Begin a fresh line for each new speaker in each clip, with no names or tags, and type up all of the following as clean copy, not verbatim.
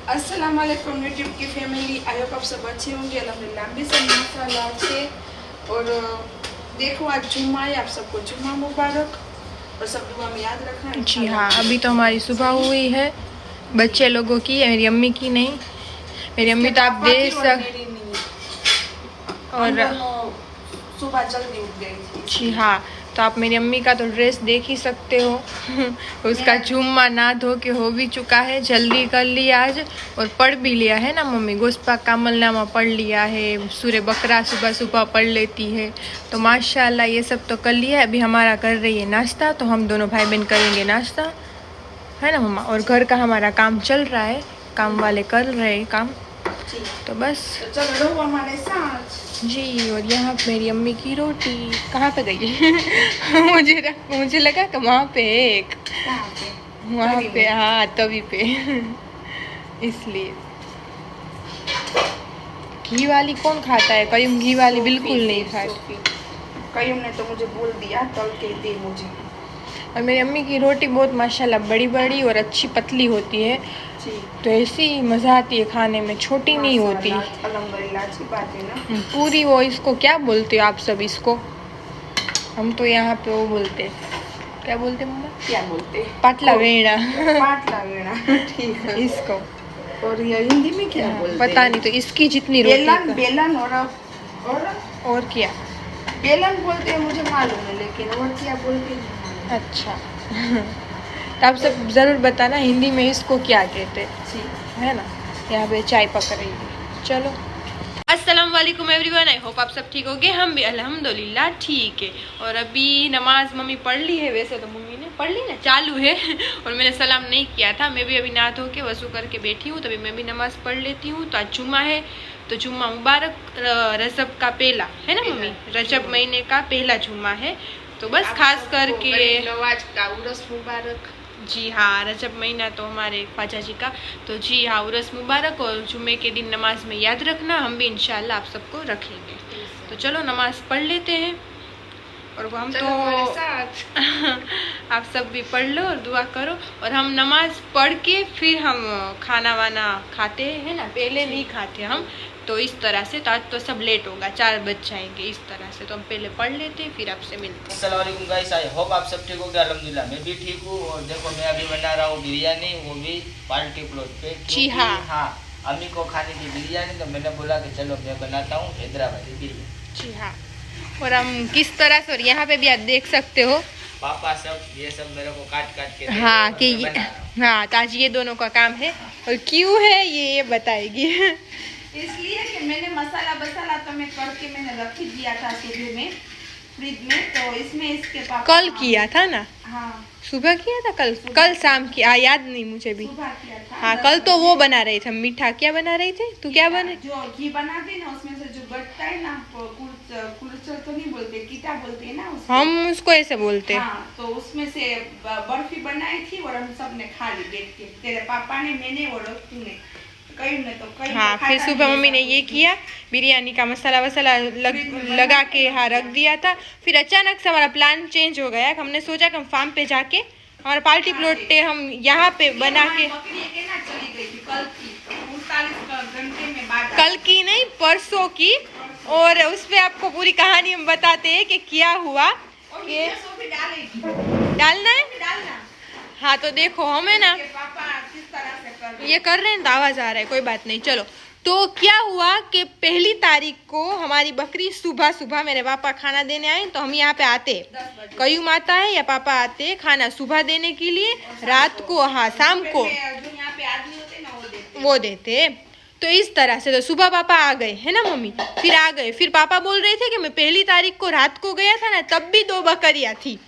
अस्सलाम वालेकुम यूट्यूब की फैमिली। आई होप आप सब अच्छे होंगे। अल्हम्दुलिल्लाह भी सब माशाल्लाह अच्छे। और देखो आज जुम्मा है, आप सबको जुम्मा मुबारक और सब दुआ में याद रखना।
जी हाँ, अभी तो हमारी सुबह हुई है, बच्चे लोगों की है, मेरी अम्मी की नहीं। मेरी अम्मी तो आप देख
और सुबह जल्दी उठ गई थी।
जी हाँ, तो आप मेरी अम्मी का तो ड्रेस देख ही सकते हो। उसका जुम्मा ना धो के हो भी चुका है, जल्दी कर लिया आज और पढ़ भी लिया है ना मम्मी। गोस्पा कामलनामा पढ़ लिया है, सूरे बकरा सुबह सुबह पढ़ लेती है, तो माशाल्लाह ये सब तो कर लिया है। अभी हमारा कर रही है नाश्ता, तो हम दोनों भाई बहन करेंगे नाश्ता, है ना मम्मा। और घर का हमारा काम चल रहा है, काम वाले कर रहे हैं काम, तो बस
तो चलो हमारे साथ
जी। और यहाँ पे मेरी अम्मी की रोटी कहाँ पे गई? मुझे लगा कि वहाँ पे एक वहाँ पे, हाँ तभी पे। इसलिए घी वाली कौन खाता है? कयूम घी वाली बिल्कुल नहीं खाती।
कयूम ने तो मुझे बोल दिया तल के दे मुझे।
और मेरी अम्मी की रोटी बहुत माशाल्लाह बड़ी बड़ी और अच्छी पतली होती है, तो ऐसी मज़ा आती है खाने में, छोटी नहीं होती।
अल्हम्दुलिल्लाह, अच्छी बात है ना।
पूरी वो, इसको क्या बोलते हो आप सब? इसको हम तो यहाँ पे वो बोलते, क्या बोलते मम्मा?
क्या बोलते?
पाटला वेड़ा।
पाटला वेड़ा, ठीक है
इसको।
और ये हिंदी में क्या बोलते?
पता नहीं, तो इसकी जितनी रोटी
बेलन, बेलन और
क्या
बेलन बोलते हैं मुझे मालूम है, लेकिन और क्या बोलते हैं?
अच्छा। तो आप सब ज़रूर बताना हिंदी में इसको क्या कहते है ना। यहाँ पे चाय पक रही है। चलो, अस्सलाम वालेकुम एवरीवन। आई होप आप सब ठीक होगे, हम भी अल्हम्दुलिल्लाह ठीक है। और अभी नमाज मम्मी पढ़ ली है, वैसे तो मम्मी ने पढ़ ली ना, चालू है। और मैंने सलाम नहीं किया था, मैं भी अभी नहा धो के वज़ू करके बैठी हूँ, तभी मैं भी नमाज़ पढ़ लेती हूँ। तो आज जुम्मा है, तो जुम्मा मुबारक, रजब का पहला है ना मम्मी, रजब महीने का पहला जुम्मा है। तो बस खास करके
नवाज का उर्स मुबारक।
जी हाँ, रजब महीना तो हमारे ख्वाजा जी का, तो जी हाँ उर्स मुबारक। और जुम्मे के दिन नमाज में याद रखना, हम भी इंशाल्लाह आप सबको रखेंगे। तो चलो नमाज पढ़ लेते हैं। और हम तो आप सब भी पढ़ लो और दुआ करो। और हम नमाज पढ़ के फिर हम खाना वाना खाते हैं ना, पहले नहीं खाते हम, तो इस तरह से। तो आज तो सब लेट होगा, 4 बज जाएंगे इस तरह से, तो हम पहले पढ़ लेते हैं फिर आपसे मिलते हैं।
अस्सलाम वालेकुम गाइस, आई होप आप सब ठीक होंगे। अल्हम्दुलिल्लाह मैं भी ठीक हूँ। और देखो मैं अभी बना रहा हूँ बिरयानी, वो भी पार्टी प्लॉट पे।
जी हाँ,
अम्मी को खाने की बिरयानी, तो मैंने बोला कि चलो मैं बनाता हूँ हैदराबादी बिरयानी।
जी हाँ। और हम किस तरह से, और यहाँ पे भी आप देख सकते हो
पापा सब ये सब मेरे को काट काट के
हाँ कि हाँ, तो आज ये दोनों का काम है। और क्यों है ये बताएगी।
इसलिए कि मैंने मसाला तो मैं करके मैंने रख ही दिया था सुबह में फ्रिज में, तो इसमें इसके पापा
कल किया था ना?
हाँ
सुबह किया था, कल शाम किया, याद नहीं मुझे भी।
सुबह किया था।
हाँ, कल तो वो बना रहे थे मीठा, क्या बना रही थे तू? क्या बने?
जो घी बनाते ना, उसमें से जो बटता है ना, कुलचल तो नहीं बोलते, कीटा बोलते हैं ना उसको।
हम उसको ऐसे बोलते हैं।
हाँ, तो उसमें से बर्फी बनाई थी और हम सब ने खा ली बैठ के, तेरे पापा ने, मैंने और तूने।
हाँ, फिर सुबह मम्मी ने ये किया, बिरयानी का मसाला वसाला लगा के हाँ रख दिया था। फिर अचानक से हमारा प्लान चेंज हो गया। हमने सोचा कि हम फार्म पे जाके हमारा पार्टी प्लॉट पे हम यहाँ पे बना के, कल की नहीं परसों की। और उस पे आपको पूरी कहानी हम बताते हैं कि क्या हुआ। कि डालना है हाँ, तो देखो हमें ना ये कर रहे हैं तो आवाज आ रहा है, कोई बात नहीं। चलो, तो क्या हुआ कि 1 तारीख को हमारी बकरी सुबह सुबह मेरे पापा खाना देने आए, तो हम यहाँ पे आते, कयूम आता है या पापा आते खाना सुबह देने के लिए, रात को हाँ शाम को वो देते। तो इस तरह से तो सुबह पापा आ गए है ना मम्मी, फिर आ गए, फिर पापा बोल रहे थे कि मैं 1 तारीख को रात को गया था ना, तब भी 2 बकरियाँ थी।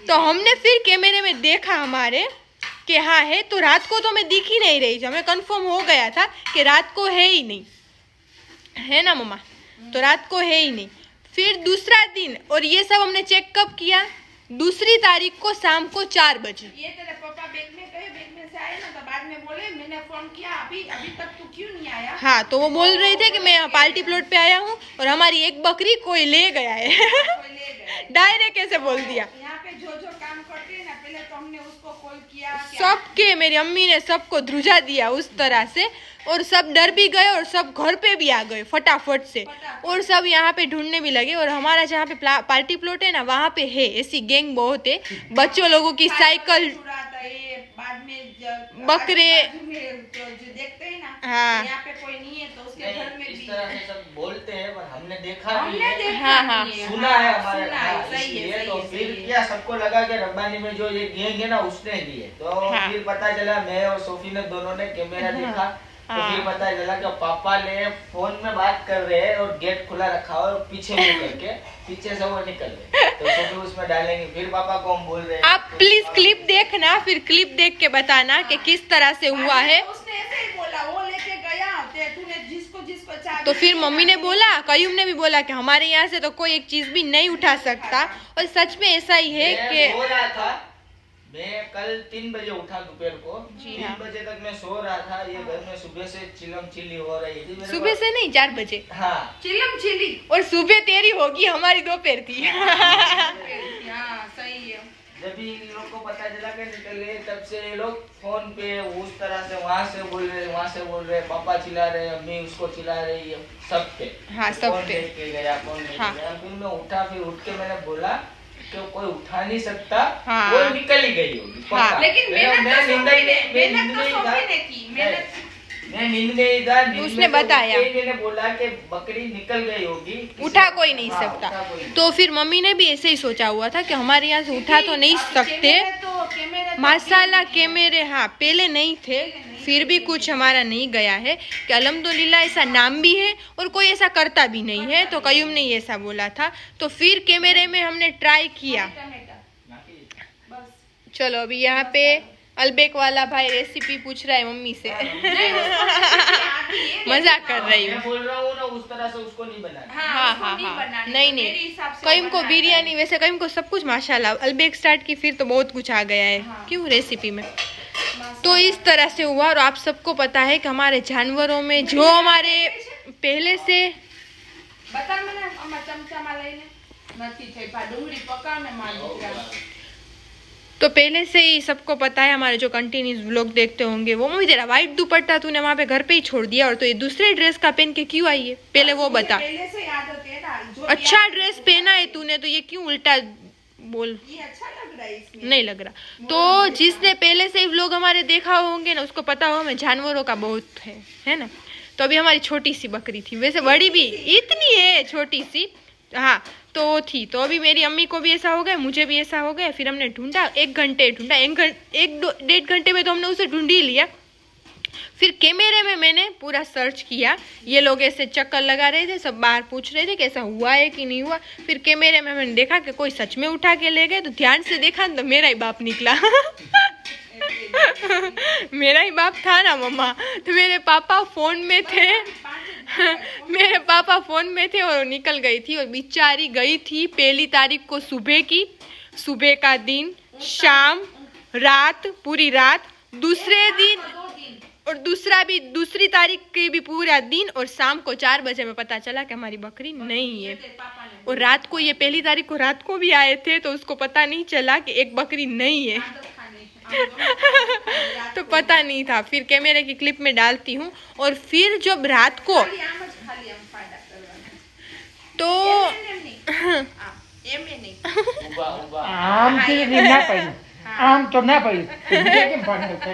तो हमने फिर कैमरे में देखा हमारे कि हाँ है, तो रात को तो हमें दिख ही नहीं रही थी, हमें कंफर्म हो गया था कि रात को है ही नहीं, है ना मम्मा, तो रात को है ही नहीं। फिर दूसरा दिन, और ये सब हमने चेक कब किया? 2 तारीख को शाम को 4 बजे।
ये तेरे पापा बैंक में से आए ना, तो बाद में बोले मैंने फोन किया, अभी तक तू क्यों नहीं आया?
हाँ, तो वो बोल रहे थे कि मैं पार्टी प्लॉट पे आया हूँ और हमारी एक बकरी कोई ले गया है। डायरेक्ट ऐसे बोल दिया।
यहाँ पे जो काम करते हैं ना, पहले तो हमने उसको कॉल किया कि
सबके मेरी अम्मी ने सबको ध्रुजा दिया उस तरह से, और सब डर भी गए और सब घर पे भी आ गए फटाफट से, और सब यहाँ पे ढूंढने भी लगे। और हमारा जहाँ पे पार्टी प्लॉट है ना, वहाँ पे है ऐसी गैंग बहुत है, बच्चों लोगों की साइकिल,
बाद में
बकरे,
जो देखते हैं ना,
हाँ
यहाँ पे कोई नहीं है तो उसके घर में
इस
भी
तरह से सब बोलते हैं, पर हमने देखा नहीं
हमने
है,
देखा
हाँ, हाँ,
नहीं है,
सुना है हमारे।
सुना है,
हाँ,
सही है,
इसलिए
सही
तो
है,
फिर
सही है।
क्या सबको लगा कि रब्बानी में जो ये गैंग है ना उसने दी है, तो
हाँ।
फिर पता चला मैं और सोफी ने दोनों ने कैमरा देखा, तो
हाँ।
फिर पता चला कि पापा ने फोन में बात कर रहे हैं और गेट खुला रखा और पीछे मुंह करके पीछे से वो निकल गए, तो सोफी उसमें डालेंगे, फिर पापा को हम बोल रहे हैं
आप प्लीज क्लिप देखना, फिर क्लिप देख के बताना कि किस तरह से हुआ है।
उसने ऐसे ही बोला, वो लेके गया, तूने जिसको जिसको चाबी
तो फिर
दी
मम्मी
ना,
ने बोला, कयूम ने भी बोला कि हमारे यहाँ से तो कोई एक चीज भी नहीं उठा सकता, और सच में ऐसा ही है
मैं
कि
सो रहा था। मैं कल 3 बजे उठा दोपहर को,
जी
3
हाँ।
बजे तक मैं सो रहा था। ये घर में सुबह से चिलम चिल्ली हो रही थी मेरे
सुबह
को।
से नहीं 4 बजे,
हाँ
चिलम चिली।
और सुबह तेरी होगी, हमारी दोपहर थी।
हाँ सही है।
जब भी इन लोग को पता चला कि निकल गए, तब से ये लोग फोन पे उस तरह से वहाँ से बोल रहे, वहाँ से बोल रहे, पापा चिल्ला रहे, अम्मी उसको चिल्ला रही है, सब पे।
हाँ, सब
कौन
पे।
लेके गया, कौन लेके
हाँ।
गया। फिर मैं उठा, फिर उठ के मैंने बोला कि कोई उठा नहीं सकता,
हाँ।
वो निकल ही गई होगी पक्का।
हाँ।
लेकिन
मैं
मेहनत तो
नींद
सोफी ने,
में- मैं
मेहनत
नींद
तो
में ही था।
सोफी ने की, मेहनत।
मैं नींद में ही था, नींद
उसने
में तो
बताया।
उठ के ही मैंने बोला कि बकरी निकल गई होगी,
उठा कोई नहीं
हाँ,
सकता।
उठा कोई नहीं।
तो फिर मम्मी ने भी ऐसे ही सोचा हुआ था कि हमारे यहाँ से उठा तो नहीं
अब
सकते,
कैमरे तो
माशाल्लाह कैमरे हाँ पहले नहीं थे, फिर भी कुछ हमारा नहीं गया है कि अल्हम्दुलिल्लाह ऐसा नाम भी है और कोई ऐसा करता भी नहीं है। तो कयूम ने ऐसा बोला था, तो फिर कैमरे में हमने ट्राई किया।
बस
चलो अभी यहाँ पे अलबेक वाला भाई रेसिपी पूछ रहा है मम्मी से। मजाक कर रही हूँ।
मैं बोल रहा हूँ ना, उस तरह से उसको नहीं बनाना।
हाँ हाँ हाँ, नहीं नहीं, कईम को बिरयानी, वैसे कईम को सब कुछ माशाल्लाह, अलबेक स्टार्ट की फिर तो बहुत कुछ आ गया है क्यों रेसिपी में। तो इस तरह से हुआ। और आप सबको पता है कि हमारे जानवरों में जो हमारे पहले से
બતાર મને આમાં ચમચામાં લઈને નથી થઈ પા ડુંગળી પકાવને માર દીકરા।
तो पहले से ही सबको पता है, हमारे जो कंटिन्यूस व्लॉग देखते होंगे वो, मम्मी तेरा वाइट दुपट्टा तूने वहाँ पे घर पे ही छोड़ दिया, और तो ये दूसरे ड्रेस का पहन के क्यों आई है, पहले वो बता।
पहले से आदत है ना, जो
अच्छा ड्रेस पहना है तूने, तो ये क्यों उल्टा बोल,
ये अच्छा लग रहा है इसमें।
नहीं लग रहा। तो जिसने पहले से ही व्लॉग हमारे देखा होंगे ना, उसको पता हो हमें जानवरों का बहुत है ना। तो अभी हमारी छोटी सी बकरी थी, वैसे बड़ी भी इतनी है, छोटी सी हाँ तो थी। तो अभी मेरी अम्मी को भी ऐसा हो गया, मुझे भी ऐसा हो गया। फिर हमने ढूंढा, 1 घंटे ढूंढा, 1-1-1.5 घंटे में तो हमने उसे ढूंढ ही लिया। फिर कैमरे में मैंने पूरा सर्च किया, ये लोग ऐसे चक्कर लगा रहे थे, सब बाहर पूछ रहे थे कि ऐसा हुआ है कि नहीं हुआ। फिर कैमरे में मैंने देखा कि कोई सच में उठा के ले गए, तो ध्यान से देखा तो मेरा ही बाप निकला। मेरा ही बाप था ना मम्मा। तो मेरे पापा फोन में थे, मेरे पापा फोन में थे और निकल गई थी। और बेचारी गई थी 1 तारीख को सुबह की, सुबह का दिन, शाम, रात, पूरी रात, दूसरे दिन और दूसरी तारीख के भी पूरा दिन, और शाम को 4 बजे में पता चला कि हमारी बकरी नहीं है। और रात को, ये 1 तारीख को रात को भी आए थे, तो उसको पता नहीं चला कि एक बकरी नहीं है। तो पता नहीं था। फिर कैमरे की क्लिप में डालती हूँ। और फिर जब रात को तो
આમ થી ના પડ્યું, આમ તો ના પડ્યું, બીજા કેમ પાણી છે?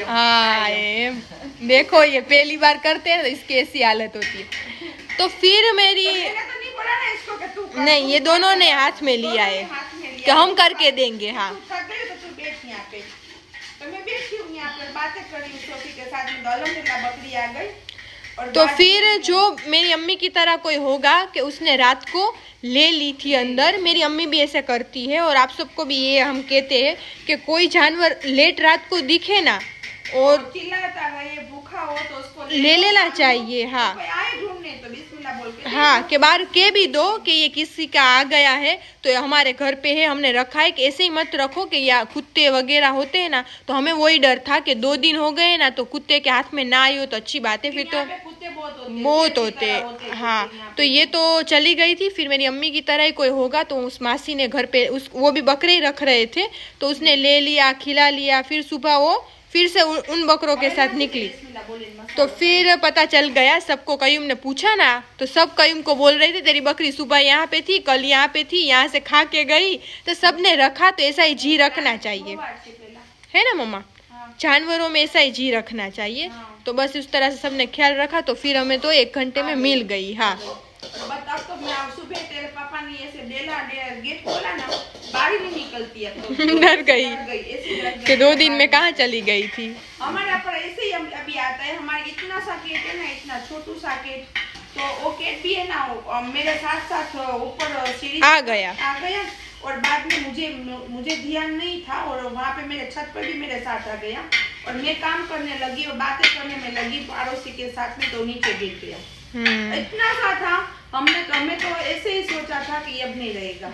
हाँ देखो ये पहली बार करते हैं तो इसकी ऐसी हालत होती है। तो फिर मेरी नहीं, ये दोनों ने हाथ में लिया है कि हम करके देंगे। हाँ तो फिर जो मेरी अम्मी की तरह कोई होगा कि उसने रात को ले ली थी अंदर, मेरी अम्मी भी ऐसे करती है। और आप सबको भी ये हम कहते हैं कि कोई जानवर लेट रात को दिखे ना और
चिल्लाता है, ये भूखा हो तो उसको
ले लेना चाहिए। हाँ
कोई आए ढूंढने तो बिस्मिल्लाह बोल के
हाँ, के बाहर के भी दो कि ये किसी का आ गया है, तो ये हमारे घर पे है, हमने रखा है। कि ऐसे ही मत रखो कि या कुत्ते वगैरह होते हैं ना, तो हमें वही डर था कि 2 दिन हो गए ना, तो कुत्ते के हाथ में ना आई हो तो अच्छी बात है। फिर तो
यहाँ पे कुत्ते बहुत
बहुत होते हाँ। तो ये तो चली गई थी, फिर मेरी अम्मी की तरह ही कोई होगा तो उस मासी ने घर पे वो भी बकरे ही रख रहे थे तो उसने ले लिया, खिला लिया, फिर सुबह वो फिर से उन बकरों के साथ निकली। तो फिर पता चल गया सबको, कयूम ने पूछा ना तो सब कयूम को बोल रहे थे तेरी बकरी सुबह यहाँ पे थी, कल यहाँ पे थी, यहाँ से खा के गई। तो सबने रखा, तो ऐसा ही जी रखना चाहिए, है ना मम्मा? जानवरों में ऐसा ही जी रखना चाहिए। तो बस उस तरह से सबने ख्याल रखा, तो फिर हमें तो 1 घंटे में मिल गई। हाँ
बता, तो मैं सुबह तेरे पापा ने ऐसे गेट खोला ना, बाहर नहीं निकलती है तो
डर गई कि 2 दिन में कहाँ चली गई थी।
हमारे यहाँ पर ऐसे ही अभी आता है, हमारे इतना सा केट है ना, इतना छोटू सा केट, तो वो केट भी है ना मेरे साथ साथ ऊपर सीढ़ी
आ गया।
और बाद में मुझे ध्यान नहीं था और वहाँ पे मेरे छत पर भी मेरे साथ आ गया और मैं काम करने लगी और बातें करने में लगी पड़ोसी के साथ में, तो नीचे गिर गया। इतना सा था, हमें तो ऐसे ही सोचा था कि अब नहीं रहेगा।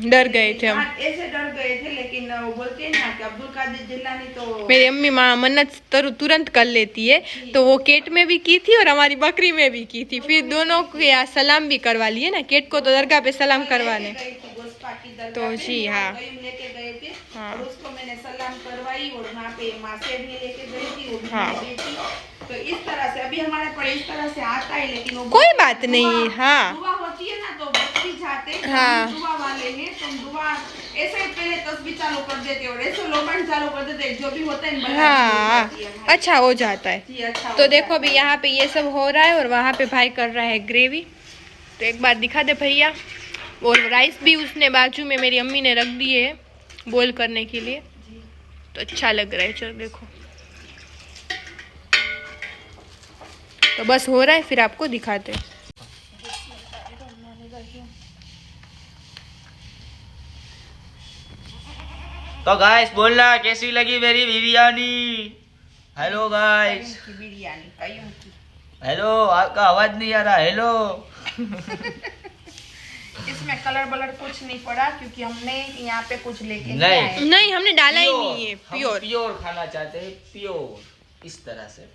डर गए थे हम,
ऐसे डर गए थे, लेकिन वो बोलते हैं ना कि अब्दुल कादिर जिलानी तो
मेरी अम्मी माँ मन्नत तुरंत कर लेती है, तो वो केट में भी की थी और हमारी बकरी में भी की थी। फिर दोनों को यहाँ सलाम भी करवा लिए ना, केट को तो दरगाह पे सलाम करवाने। तो जी हाँ,
लेके गए थे
हाँ।
और उसको मैंने सलाम करवाई और वहाँ पे माँ से भी लेके गई थी, वो भी
हाँ।
बेटी। तो इस तरह से अभी हमारे पर इस तरह से आता है, लेकिन वो
कोई बात नहीं। हाँ
दुआ होती है ना तो बच्ची जाते हैं,
हाँ।
दुआ वाले हैं, तुम दुआ ऐसे पहले तस्बीह चालू कर देते और ऐसे लोबान चालू कर देते, जो भी होता है
हाँ अच्छा हो जाता है।
जी, अच्छा
तो देखो अभी यहाँ पे ये सब हो रहा है और वहाँ पे भाई कर रहा है ग्रेवी। तो एक बार दिखा दे भैया। और राइस भी उसने बाजू में मेरी अम्मी ने रख दिए है बॉईल करने के लिए, तो अच्छा लग रहा है। चलो देखो, तो बस हो रहा है, फिर आपको दिखाते हैं।
तो गाइस बोलना कैसी लगी मेरी बिरयानी। हेलो गाइस,
बिरयानी कयूं की।
हेलो, आपका आवाज नहीं आ रहा। हेलो।
इसमें कलर बलर कुछ नहीं पड़ा क्योंकि हमने यहाँ पे कुछ लेके
नहीं।
आए।
नहीं हमने डाला ही नहीं है, प्योर
प्योर खाना चाहते हैं, प्योर इस तरह से।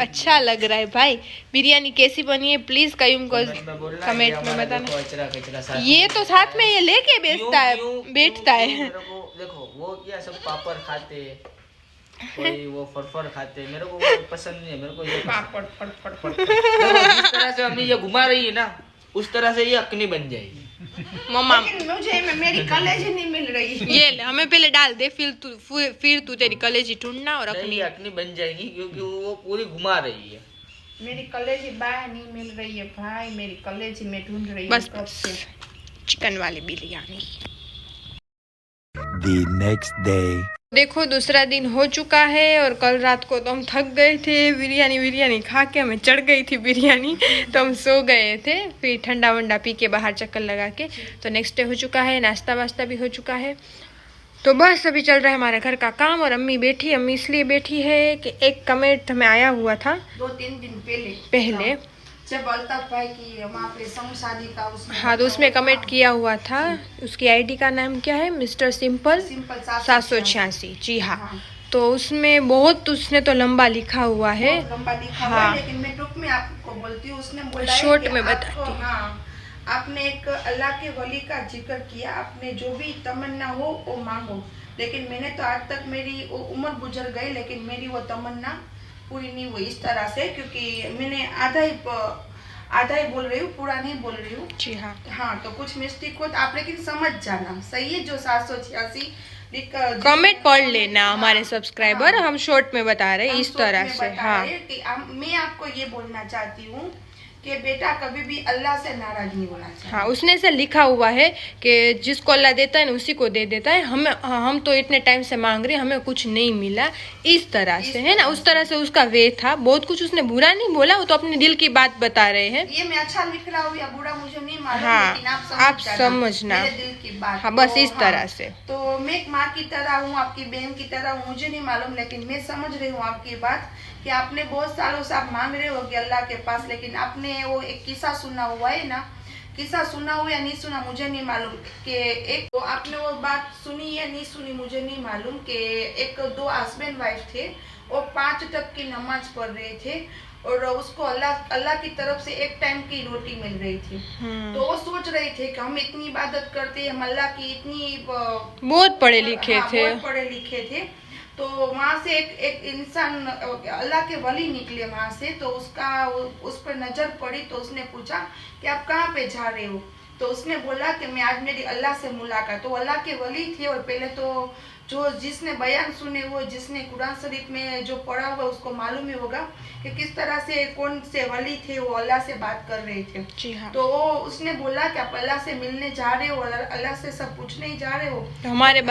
अच्छा लग रहा है भाई। बिरयानी कैसी बनी है प्लीज कयूम को कमेंट में बताना। ये तो साथ में ये लेके बेचता है, बैठता है।
देखो वो क्या सब पापड़ खाते, कोई वो फरफर खाते, मेरे को वो पसंद नहीं है। मेरे को ये
पापड़ फड़
जिस तरह से अम्मी ये घुमा रही है ना, उस तरह से ये अकनी बन जाएगी।
मम्मा
मुझे मेरी कलेजी नहीं मिल रही।
ये ले, हमें पहले डाल दे, फिर तू तेरी कलेजी ढूंढना और
नहीं, अकनी बन जाएगी क्योंकि वो पूरी घुमा रही है।
मेरी कलेजी बाहर नहीं मिल रही है भाई, मेरी कलेजी में ढूंढ रही
बस
हूँ कब से।
चिकन वाली बिरयानी।
The next day.
देखो दूसरा दिन हो चुका है और कल रात को तो हम थक गए थे, बिरयानी खा के हमें चढ़ गई थी बिरयानी, तो हम सो गए थे। फिर ठंडा वंडा पी के बाहर चक्कर लगा के, तो नेक्स्ट डे हो चुका है, नाश्ता वास्ता भी हो चुका है। तो बस अभी चल रहा है हमारे घर का काम और अम्मी बैठी। अम्मी इसलिए बैठी है कि एक कमेंट हमें आया हुआ था
2-3 दिन
पहले,
जब अल्ताफ भाई की वहाँ पे समूह शादी का उसमें
हाँ तो उसमें कमेंट किया हुआ था। उसकी आईडी का नाम क्या है? Mister simple 786। जी हाँ। तो उसमें बहुत उसने तो लंबा लिखा हुआ है,
लंबा लिखा हुआ है, लेकिन मैं टुक में आपको बोलती हूँ। उसने बोला
शॉर्ट में बताती हूँ।
हाँ, आपने एक अल्लाह के वली का जिक्र किया, आपने जो भी तमन्ना हो वो मांगो, लेकिन मैंने तो आज तक मेरी वो उम्र गुजर गई लेकिन मेरी वो तमन्ना पूरी नहीं हुई इस तरह से, क्योंकि मैंने आधा ही बोल रही हूँ, पूरा नहीं बोल रही हूँ।
जी हाँ।
हाँ, तो कुछ मिस्टेक हो तो आप लेकिन समझ जाना, सही है। जो 786
कमेंट पढ़ लेना हमारे सब्सक्राइबर। हाँ, हम शॉर्ट में बता रहे हैं इस तरह से। हाँ,
मैं आपको ये बोलना चाहती हूँ कि बेटा कभी भी अल्लाह से नाराज नहीं होना चाहिए।
हाँ, उसने से लिखा हुआ है कि जिसको अल्लाह देता है ना उसी को दे देता है। हम तो इतने टाइम से मांग रहे हैं, हमें कुछ नहीं मिला, इस तरह से है ना। उस तरह से उसका वे था। बहुत कुछ उसने बुरा नहीं बोला, वो तो अपने दिल की बात बता रहे हैं।
ये मैं अच्छा लिख रहा हूँ या बुरा मुझे नहीं मालूम,
हाँ,
लेकिन
आप समझना
मेरे दिल की बात।
हाँ, बस इस तरह से।
तो मैं एक माँ की तरह हूँ, आपकी बहन की तरह हूँ, मुझे नहीं मालूम, लेकिन मैं समझ रही हूँ आपकी बात कि आपने बहुत सालों से आप मांग रहे होगे अल्लाह के पास, लेकिन आपने वो एक किस्सा सुना हुआ है ना, किस्सा सुना हुआ या नहीं सुना मुझे नहीं मालूम, कि एक तो आपने वो बात सुनी या नहीं सुनी मुझे नहीं मालूम, कि एक 2 हस्बैंड वाइफ थे, वो 5 तक की नमाज पढ़ रहे थे और उसको अल्लाह की तरफ से एक टाइम की रोटी मिल रही थी। तो वो सोच रहे थे कि हम इतनी इबादत करते, हम अल्लाह की इतनी
बहुत पढ़े लिखे थे,
बहुत पढ़े लिखे थे। तो वहां से एक इंसान अल्लाह के वली निकले वहां से। तो उस पर नजर पड़ी तो उसने पूछा कि आप कहाँ पे जा रहे हो? तो उसने बोला कि मैं आज मेरी अल्लाह से मुलाकात। तो अल्लाह के वली थे। और पहले तो जो जिसने बयान सुने, वो जिसने कुरान शरीफ में जो पढ़ा हुआ उसको मालूम ही होगा कि किस तरह से कौन से वली थे वो अल्लाह से बात कर रहे थे।
जी हाँ।
तो उसने बोला कि आप अल्लाह से मिलने जा रहे हो, अल्लाह से सब पूछने ही जा रहे हो,
तो हमारे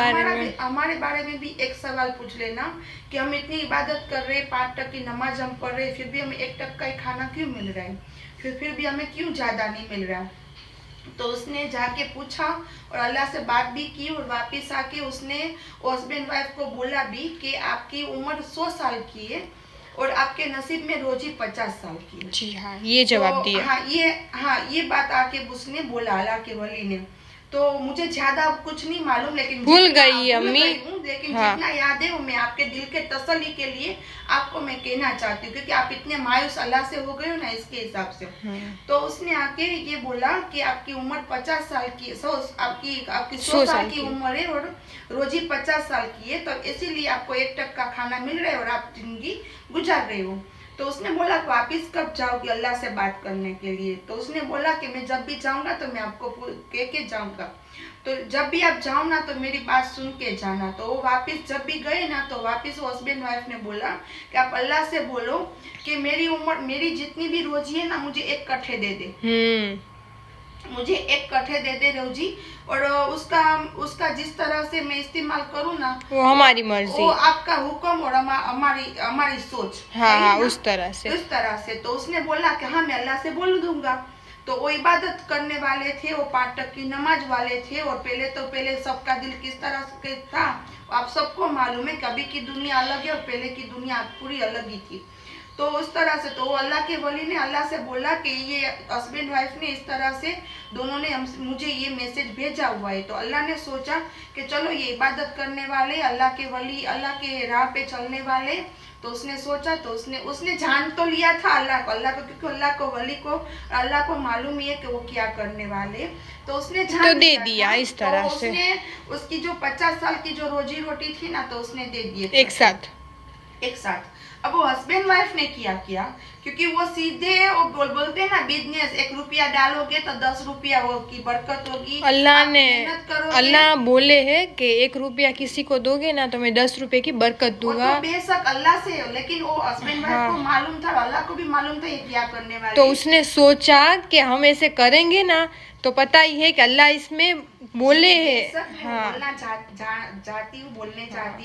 बारे में
भी एक सवाल पूछ लेना कि हम इतनी इबादत कर रहे, 5 टक की नमाज हम पढ़ रहे, फिर भी हमें 1 टक का ही खाना क्यों मिल रहा है, फिर भी हमें क्यों ज्यादा नहीं मिल रहा। तो उसने जाके पूछा और अल्लाह से बात भी की। और वापस आके उसने हस्बैंड वाइफ को बोला भी कि आपकी उम्र 100 साल की है और आपके नसीब में रोजी 50 साल की है।
जी हाँ, ये जवाब दिया।
ये बात आके उसने बोला अल्लाह के वली ने। तो मुझे ज्यादा कुछ नहीं मालूम, लेकिन
भूल गई अम्मी।
लेकिन जितना याद है वो मैं आपके दिल के तसल्ली के लिए आपको मैं कहना चाहती हूँ, क्योंकि आप इतने मायूस अल्लाह से हो गए हो ना, इसके हिसाब से। तो उसने आके ये बोला कि आपकी उम्र 50 साल की, आपकी 100 साल की उम्र है और रोजी 50 साल की है, तो इसीलिए आपको 1 टक का खाना मिल रहा है और आप जिंदगी गुजार रहे हो। तो उसने बोला वापिस कब जाओगी अल्लाह से बात करने के लिए? तो उसने बोला कि मैं जब भी जाऊंगा तो मैं आपको कह के जाऊंगा, तो जब भी आप जाओ ना तो मेरी बात सुन के जाना। तो वो वापिस जब भी गए ना तो वापिस हस्बैंड वाइफ ने बोला कि आप अल्लाह से बोलो कि मेरी उम्र, मेरी जितनी भी रोजी है ना, मुझे 1 कट्ठे दे दे, मुझे 1 कट्ठे दे दे रोजी। और उसका जिस तरह से मैं इस्तेमाल करूँ ना,
वो हमारी मर्जी,
वो आपका हुक्म और हमारी सोच।
हाँ, उस तरह से।
तो उसने बोला कि हाँ मैं अल्लाह से बोल दूंगा। तो वो इबादत करने वाले थे, वो 5 टक की नमाज वाले थे। और पहले सबका दिल किस तरह से था आप सबको मालूम है, कभी की दुनिया अलग है और पहले की दुनिया पूरी अलग ही थी। तो उस तरह से तो अल्लाह के वली ने अल्लाह से बोला कि ये हस्बैंड वाइफ ने इस तरह से दोनों ने मुझे ये मैसेज भेजा हुआ है। तो अल्लाह ने सोचा कि चलो ये इबादत करने वाले, अल्लाह के वली, अल्लाह के राह पे चलने वाले। तो उसने सोचा, तो उसने जान तो लिया था अल्लाह को, क्योंकि अल्लाह को मालूम ही है कि वो क्या करने वाले। तो उसने जान
तो दे दिया इस तरह से।
उसने उसकी जो 50 साल की जो रोजी रोटी थी ना, तो उसने दे दिए
एक साथ।
अब वो हस्बैंड वाइफ ने किया, क्योंकि वो सीधे वो बोलते हैं ना, बिजनेस 1 रुपया डालोगे तो 10 रुपया वो की बरकत होगी।
अल्लाह बोले है कि 1 रुपया किसी को दोगे ना तो मैं 10 रुपए की बरकत दूंगा।
तो बेशक अल्लाह से, लेकिन वो हस्बैंड वाइफ को मालूम था, अल्लाह को भी मालूम था ये क्या करने वाले।
तो उसने सोचा कि हम ऐसे करेंगे ना तो पता ही है कि अल्लाह इसमें बोले है।
बोलना चाहती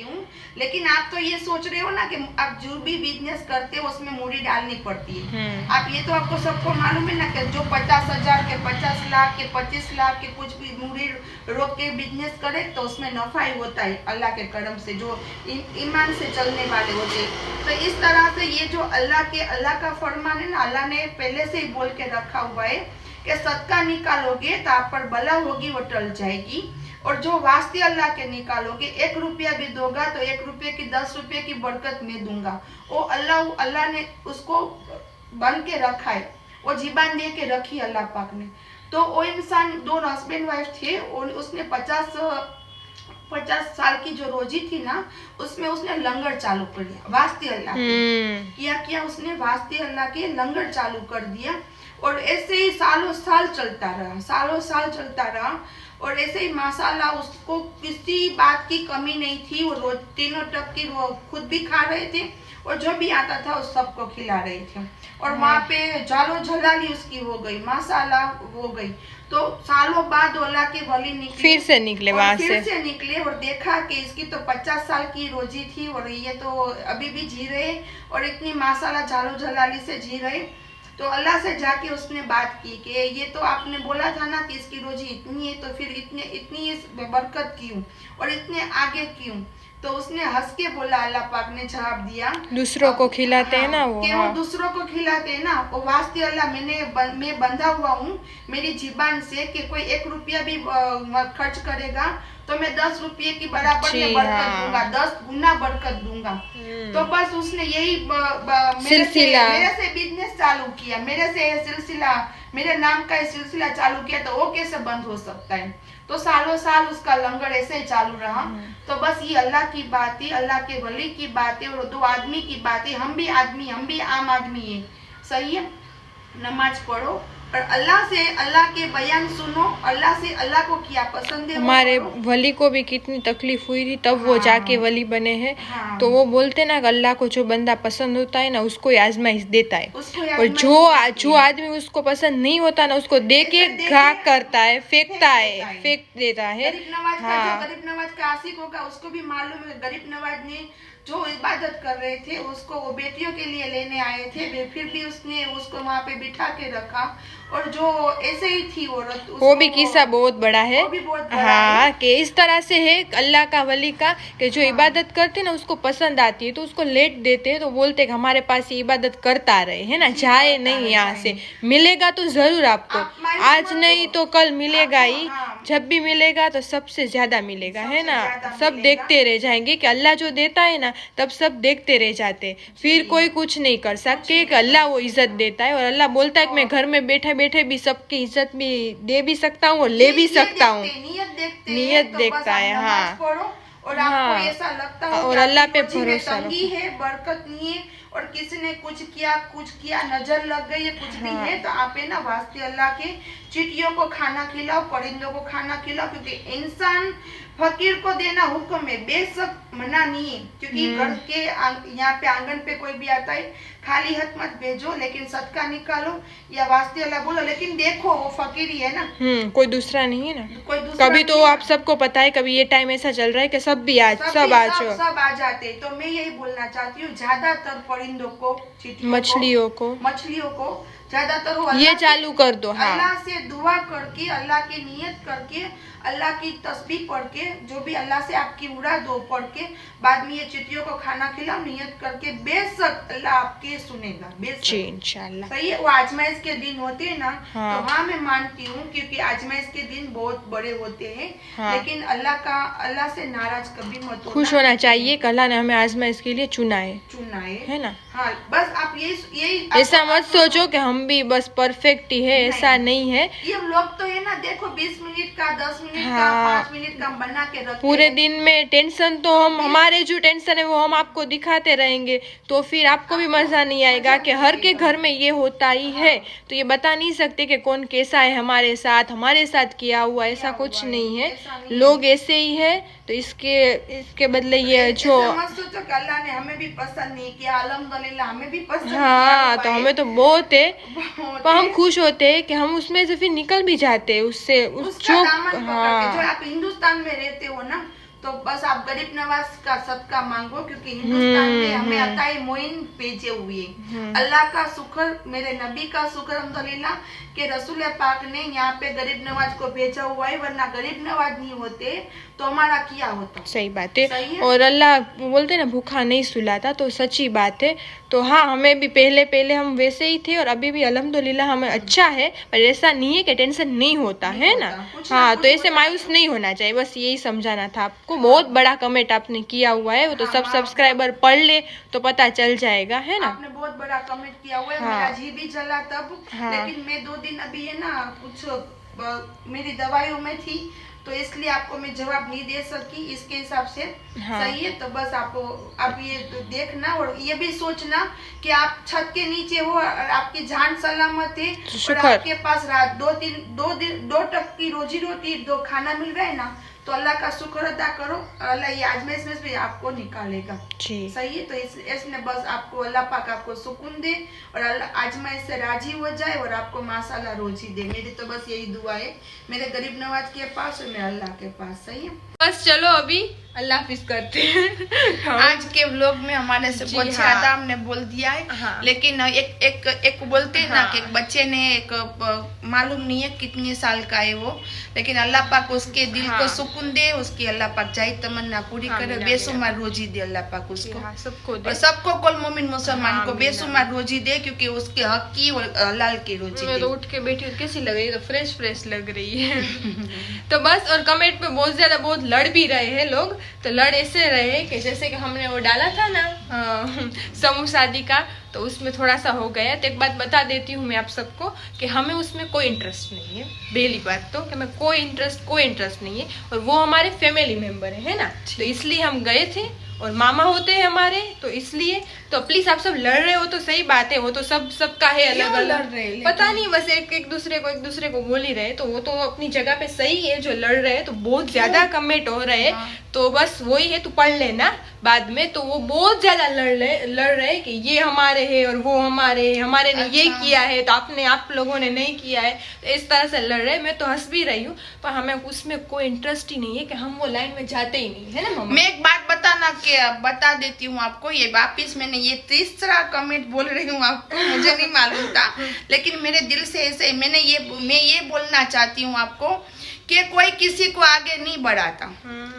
हूँ, लेकिन आप तो ये सोच रहे हो ना कि आप जो भी बिजनेस करते हो उसमें मूड़ी डालनी पड़ती है। आप ये तो आपको सबको मालूम है ना कि जो 50,000 के 50 लाख के 25 लाख के कुछ भी मूड़ी रोक के बिजनेस करे तो उसमें नफा ही होता है अल्लाह के करम से, जो ईमान से चलने वाले होते। तो इस तरह से ये जो अल्लाह का फरमान है ना, अल्लाह ने पहले से ही बोल के रखा हुआ है कि सदका निकालोगे तो आप पर बला होगी, वो टल जाएगी। और जो वास्ते अल्लाह के निकालोगे, 1 रुपया भी दोगा तो 1 रुपये की 10 रुपये की बरकत मैं दूंगा। वो अल्लाह ने उसको बन के रखा है, वो जीबान दे के रखी अल्लाह पाक ने। तो वो इंसान, 2 हस्बैंड वाइफ थे और उसने 50 साल की जो रोजी थी ना, उसमें उसने लंगर चालू कर दिया वास्ते अल्लाह के। क्या उसने वास्ते अल्लाह के लंगर चालू कर दिया। और ऐसे ही सालों साल चलता रहा। और ऐसे ही माशाल्लाह उसको किसी बात की कमी नहीं थी। वो रोज 3 टक की वो खुद भी खा रहे थे और जो भी आता था उस सबको खिला रहे थे। और वहाँ पे जालो जलाली उसकी हो गई, माशाल्लाह हो गई। तो सालों बाद अल्लाह के वली
फिर से निकले
और देखा कि इसकी तो 50 साल की रोजी थी और ये तो अभी भी जी रहे और इतनी माशाल्लाह जालो जलाली से जी रहे। तो अल्लाह से जाके उसने बात की कि ये तो आपने बोला था ना कि इसकी रोजी इतनी है, तो फिर इतनी बरकत क्यों और इतने आगे क्यों? तो उसने हंस के बोला, अल्लाह पाक ने जवाब दिया,
दूसरों को खिलाते हैं ना वो,
वो दूसरों को खिलाते हैं ना, वो वास्ते अल्लाह मैं बंधा हुआ हूँ मेरी जीबान से कि कोई 1 रुपया भी खर्च करेगा तो मैं 10 रुपये की बराबर
जी,
में बरकत
हाँ।
दूंगा, 10 गुना बरकत दूंगा। तो बस उसने यही
सिलसिला।
मेरे से बिजनेस चालू किया, मेरे से ये सिलसिला, मेरे नाम का ये सिलसिला चालू किया, तो वो कैसे बंद हो सकता है? तो सालों साल उसका लंगर ऐसे ही चालू रहा। तो बस ये अल्लाह की बात है, अल्लाह के वली की बात है, और दो आदमी की बात है। हम भी आदमी, हम भी आम आदमी है, सही है। नमाज पढ़ो और अल्लाह से अल्लाह के बयान सुनो, अल्लाह से अल्लाह को क्या पसंद है वो
हमारे
करो।
वली को भी कितनी तकलीफ हुई थी, तब वो
हाँ।
जाके वली बने हैं।
हाँ।
तो वो बोलते ना कि अल्लाह को जो बंदा पसंद होता है ना, उसको ही आजमाइश देता है।
उसको
और
आजमाइश
जो
देती है।
आदमी उसको पसंद नहीं होता ना, उसको दे के
ऐसे दे
घा
के
करता है, फेंकता
फेंक
है, फेंक देता है।
गरीब नवाज का,
हाँ।
जो गरीब नवाज का आशिक होगा उसको भी मालूम है, गरीब नवाज ने जो इबादत कर रहे थे उसको वो बेटियों के लिए लेने आए थे, फिर भी उसने उसको वहाँ पे बिठा के रखा। और जो ऐसे ही थी औरत,
वो भी किस्सा बहुत बड़ा है।
वो भी बहुत बड़ा
हाँ,
है।
कि इस तरह से है अल्लाह का वली का, कि जो
हाँ।
इबादत करते ना उसको पसंद आती है, तो उसको लेट देते हैं, तो बोलते हैं कि हमारे पास ये इबादत करता रहे, है ना,
जी,
जाए
करता
नहीं
रहे,
यहाँ
जाए
से।
नहीं।
मिलेगा तो जरूर आपको,
आप मायूस
आज
मत
नहीं
हो।
तो कल मिलेगा
आपको,
ही।
हाँ।
जब भी मिलेगा तो सबसे ज्यादा मिलेगा, है
सबसे
ना।
ज्यादा
सब
मिलेगा।
देखते रह जाएंगे कि अल्लाह जो देता है ना, तब सब देखते रह जाते, फिर कोई कुछ नहीं कर सकते कि अल्लाह वो इज्जत देता है। और अल्लाह बोलता है कि मैं घर में बैठे बैठे भी सबकी इज्जत भी दे भी सकता हूँ और ले भी
ये
सकता हूँ।
नियत देखते
नियत
हैं, तो
देखता
बस आप
है,
नमाज
हाँ।
पढ़ो और
हाँ।
आपको ऐसा लगता हो
और
कि
अल्लाह
आपकी
पे
रोजी में
भरोसा
तंगी है, बरकत नहीं है, और किसी ने कुछ किया, नजर लग गई है, कुछ भी
हाँ।
है, तो आप है ना वास्ते अल्लाह के चींटियों को खाना खिलाओ, परिंदों को खाना खिलाओ, क्योंकि इंसान फकीर को देना हुक्म है, बेशक मना नहीं है। क्योंकि घर के यहाँ पे आंगन पे कोई भी आता है, खाली हाथ मत भेजो, लेकिन सदका निकालो या वास्ते अल्लाह बोलो, लेकिन देखो वो फकीर ही है ना,
कोई दूसरा नहीं है ना।
कोई दूसरा
कभी तो
नहीं है
आप
ना।
सबको पता है, कभी ये टाइम ऐसा चल रहा है कि सब भी आज सब आज
सब आ जाते। तो मैं यही बोलना चाहती हूँ, ज्यादातर परिंदों को, चींटियों मछलियों को ज्यादातर वो
ये
अल्लाह से-
चालू कर दो। हाँ।
अल्लाह से दुआ करके, अल्लाह की नियत करके, अल्लाह की तस्बीह पढ़ के, जो भी अल्लाह से आपकी मुराद हो पढ़ के, बाद में ये चींटियों को खाना खिलाओ नियत करके, बेशक अल्लाह आपके सुनेगा,
जी
बेशक।
इंशाल्लाह।
सही है। वो आजमाइश के दिन होते हैं ना,
हाँ।
तो हाँ मैं मानती हूँ, क्योंकि आजमाइश के दिन बहुत बड़े होते हैं।
हाँ।
लेकिन अल्लाह से नाराज कभी मत होना।
खुश होना चाहिए कि अल्लाह ने हमें आजमाइश के लिए चुना है ना।
हाँ, बस आप यही
ऐसा मत सोचो कि हम भी बस परफेक्ट ही है, ऐसा नहीं है।
ये लोग तो है ना, देखो 20 मिनट का, 10 मिनट का,
हाँ।
5 मिनट का बना के रखते
पूरे
हैं।
दिन में टेंशन तो हमारे जो टेंशन है वो हम आपको दिखाते रहेंगे, तो फिर आपको भी मजा नहीं आएगा कि हर के घर में ये होता ही है। तो ये बता नहीं सकते कि कौन कैसा है हमारे साथ किया हुआ, ऐसा कुछ नहीं है। लोग ऐसे ही है, तो इसके बदले ये जो
ऐसे मत सोचो कि अल्लाह ने हमें भी पसंद नहीं किया, अल्हम्दुलिल्लाह हमें भी पसंद किया
हाँ,
हुआ
तो
है।
हमें तो बहुत है,
बहुत
पर हम
है।
खुश होते हैं कि हम उसमें से फिर निकल भी जाते हैं उससे
उसका दामन पकड़ के, जो
हाँ।
आप हिंदुस्तान में रहते हो ना, तो बस आप गरीब नवाज का सदका मांगो, क्योंकि हिंदुस्तान में हमें अताई मोइन भेजे हुए। अल्लाह का शुक्र, मेरे नबी का शुक्र अल्हम्दुलिल्लाह कि रसूल पाक ने यहाँ पे गरीब नवाज को भेजा हुआ है, वरना गरीब नवाज नहीं होते तो हमारा क्या होता।
सही बात
सही
है।
है।
और अल्लाह बोलते ना भूखा नहीं सुलाता, तो सच्ची बात है। तो हाँ, हमें भी पहले हम वैसे ही थे और अभी भी अल्हम्दुलिल्लाह हमें अच्छा है, पर ऐसा नहीं है कि टेंशन नहीं होता है ना।
कुछ
हाँ,
कुछ
तो ऐसे
होता
मायूस नहीं होना चाहिए, बस यही समझाना था आपको। बहुत बड़ा कमेंट आपने किया हुआ है, वो तो सब सब्सक्राइबर पढ़ ले तो पता चल जाएगा, है ना।
आपने बहुत बड़ा कमेंट किया हुआ है।
हाँ।
मेरा जी भी जला तब।
हाँ।
लेकिन मैं 2 दिन अभी है ना मेरी दवाइयों में थी, तो इसलिए आपको मैं जवाब नहीं दे सकी इसके हिसाब से।
हाँ।
सही है। तो बस आप ये देखना और ये भी सोचना कि आप छत के नीचे हो और आपकी जान सलामत है और
शुक्र।
आपके पास रात 2 टक की रोजी रोटी, 2 खाना मिल रहा है ना, तो अल्लाह का शुक्र अदा करो, अल्लाह ये आजमाइश में भी आपको निकालेगा।
जी।
सही है। तो इसने बस आपको अल्लाह पाक आपको सुकून दे और अल्लाह आजमाइश से राजी हो जाए और आपको माशाल्लाह रोजी दे। मेरी तो बस यही दुआ है मेरे गरीब नवाज के पास और मेरे अल्लाह के पास। सही है।
बस चलो अभी अल्लाह हाफिज करते हैं।
आज के व्लॉग में हमारे से
जी,
बहुत
हाँ।
ज्यादा हमने बोल दिया है।
हाँ।
लेकिन एक बोलते हैं ना
हाँ।
कि एक बच्चे ने मालूम नहीं है कितने साल का है वो, लेकिन अल्लाह पाक उसके दिल
हाँ।
को सुकून सुकून दे, उसकी अल्लाह पाक जाई तमन्ना पूरी करे,
आमीन,
बेशुमार रोजी दे अल्लाह पाक उसको,
हाँ, सबको दे।
और सबको कुल मोमिन मुसलमान को
आमीन,
बेशुमार रोजी दे, क्योंकि उसके हक की और हलाल की रोजी
मैं
दे।
तो उठ के बैठी हूँ, कैसी लग रही है? तो फ्रेश फ्रेश लग रही है। तो बस, और कमेंट पे बहुत लड़ भी रहे हैं लोग। तो लड़ ऐसे रहे कि जैसे कि हमने वो डाला था ना समूह शादी का, तो उसमें थोड़ा सा हो गया। तो एक बात बता देती हूँ मैं आप सबको कि हमें उसमें कोई इंटरेस्ट नहीं है। पहली बात तो कि हमें कोई इंटरेस्ट नहीं है, और वो हमारे फैमिली मेंबर है ना, तो इसलिए हम गए थे, और मामा होते हैं हमारे, तो इसलिए। तो प्लीज आप सब लड़ रहे हो तो सही बात है, वो तो सबका है अलग
क्यों लड़
अलग,
रहे हैं?
पता नहीं, बस एक दूसरे को बोल ही रहे, तो वो तो अपनी जगह पे सही है। जो लड़ रहे हैं तो बहुत ज्यादा कमेंट हो रहे हैं, तो बस वही है, तू पढ़ लेना बाद में। तो वो बहुत ज्यादा लड़ रहे कि ये हमारे है और वो हमारे है, हमारे ने ये किया है तो आप लोगों ने नहीं किया है, तो इस तरह से लड़ रहे। मैं तो हंस भी रही हूँ, पर हमें उसमें कोई इंटरेस्ट ही नहीं है कि हम वो लाइन में जाते ही नहीं है ना मम्मा।
मैं एक बात बता देती हूँ आपको, ये वापिस मैंने ये तीसरा कमेंट बोल रही हूँ आपको, मुझे नहीं मालूम था, लेकिन मेरे दिल से ऐसे मैं ये बोलना चाहती हूँ आपको कि कोई किसी को आगे नहीं बढ़ाता।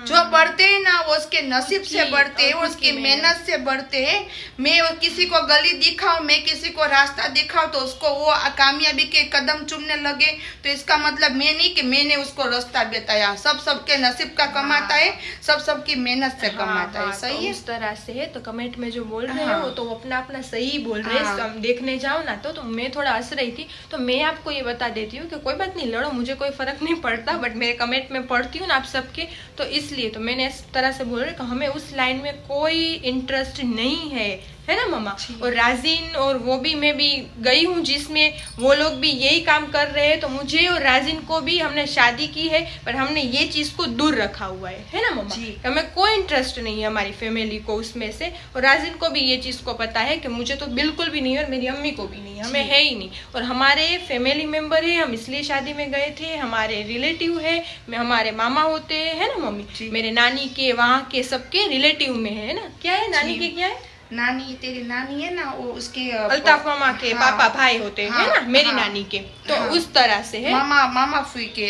जो बढ़ते हैं ना वो उसके नसीब से बढ़ते हैं, उसकी मेहनत से बढ़ते हैं। मैं किसी को गली दिखाऊं, मैं किसी को रास्ता दिखाऊं तो उसको वो कामयाबी के कदम चुनने लगे, तो इसका मतलब मैं नहीं कि मैंने उसको रास्ता बताया। सबके नसीब का कमाता है, सबकी मेहनत से कमाता है। सही है,
इस तरह से है। तो कमेंट में जो बोल रहे हैं वो तो अपना सही बोल रहे हैं। हम देखने जाओ ना तो मैं थोड़ा हंस रही थी, तो मैं आपको ये बता देती हूँ कि कोई बात नहीं, लड़ो, मुझे कोई फर्क नहीं पड़ता, बट मेरे कमेंट में पढ़ती हूँ ना आप सबके, तो इसलिए तो मैंने इस तरह से बोल रही कि हमें उस लाइन में कोई इंटरेस्ट नहीं है ना मम्मा। और राजीन और वो भी मैं भी गई हूँ जिसमें वो लोग भी यही काम कर रहे हैं, तो मुझे और राजीन को भी हमने शादी की है, पर हमने ये चीज को दूर रखा हुआ है ना मम्मा। हमें कोई इंटरेस्ट नहीं है हमारी फैमिली को उसमें से, और राजीन को भी ये चीज को पता है कि मुझे तो बिल्कुल भी नहीं है, और मेरी अम्मी को भी नहीं है, हमें है ही नहीं। और हमारे फैमिली मेंबर है, हम इसलिए शादी में गए थे, हमारे रिलेटिव है, हमारे मामा होते हैं ना मम्मी, मेरे नानी के वहाँ के सबके रिलेटिव में है ना। क्या है नानी के, क्या है
नानी, तेरी नानी है ना, वो उसके
अल्ताफ मामा के पापा भाई होते हैं ना मेरी नानी के, तो उस तरह से है,
मामा फुई के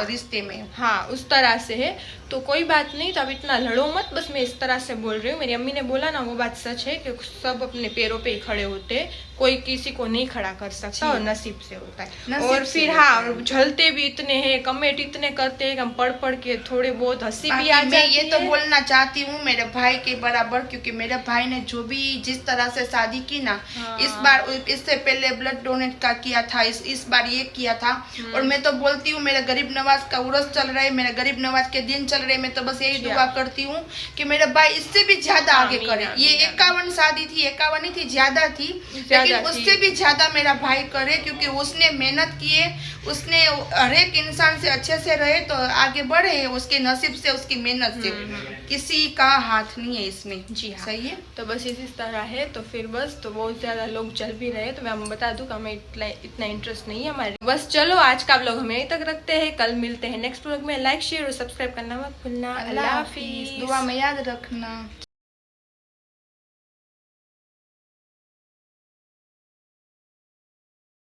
रिश्ते में,
उस तरह से है। तो कोई बात नहीं, तो अब इतना लड़ो मत, बस मैं इस तरह से बोल रही हूँ। मेरी अम्मी ने बोला ना वो बात सच है कि सब अपने पैरों पे ही खड़े होते हैं, कोई किसी को नहीं खड़ा कर सकता, और नसीब से होता है। और फिर झलते भी इतने हैं, कमेंट इतने करते हैं कि हम पढ़ के थोड़े बहुत हंसी भी आ जाती है।
ये तो बोलना चाहती हूँ मेरे भाई के बराबर, क्योंकि मेरे भाई ने जो भी जिस तरह से शादी की ना, इस बार इससे पहले ब्लड डोनेट का किया था, इस बार ये किया था। और मैं तो बोलती हूँ मेरा गरीब नवाज का उर्स चल रहा है, मेरे गरीब नवाज के दिन चल रहे, मैं तो बस यही दुआ करती हूँ कि मेरे भाई इससे भी ज्यादा आगे करे। ये 51 शादी थी, 51 ही थी, ज्यादा थी, लेकिन उससे भी ज्यादा मेरा भाई करे, क्योंकि उसने मेहनत की है, उसने हर एक इंसान से अच्छे से रहे तो आगे बढ़े, उसके नसीब से, उसकी मेहनत से, किसी का हाथ नहीं है इसमें।
जी हाँ,
सही है।
तो बस इसी तरह है। तो फिर बस, तो बहुत ज्यादा लोग चल भी रहे, तो मैं बता दूं कि हमें इतना इंटरेस्ट नहीं है हमारे। बस चलो आज का व्लॉग हम यहीं तक रखते हैं, कल मिलते हैं नेक्स्ट व्लॉग में। लाइक शेयर और सब्सक्राइब करना मत भूलना। अल्लाह हाफिज।
दुआ में याद रखना।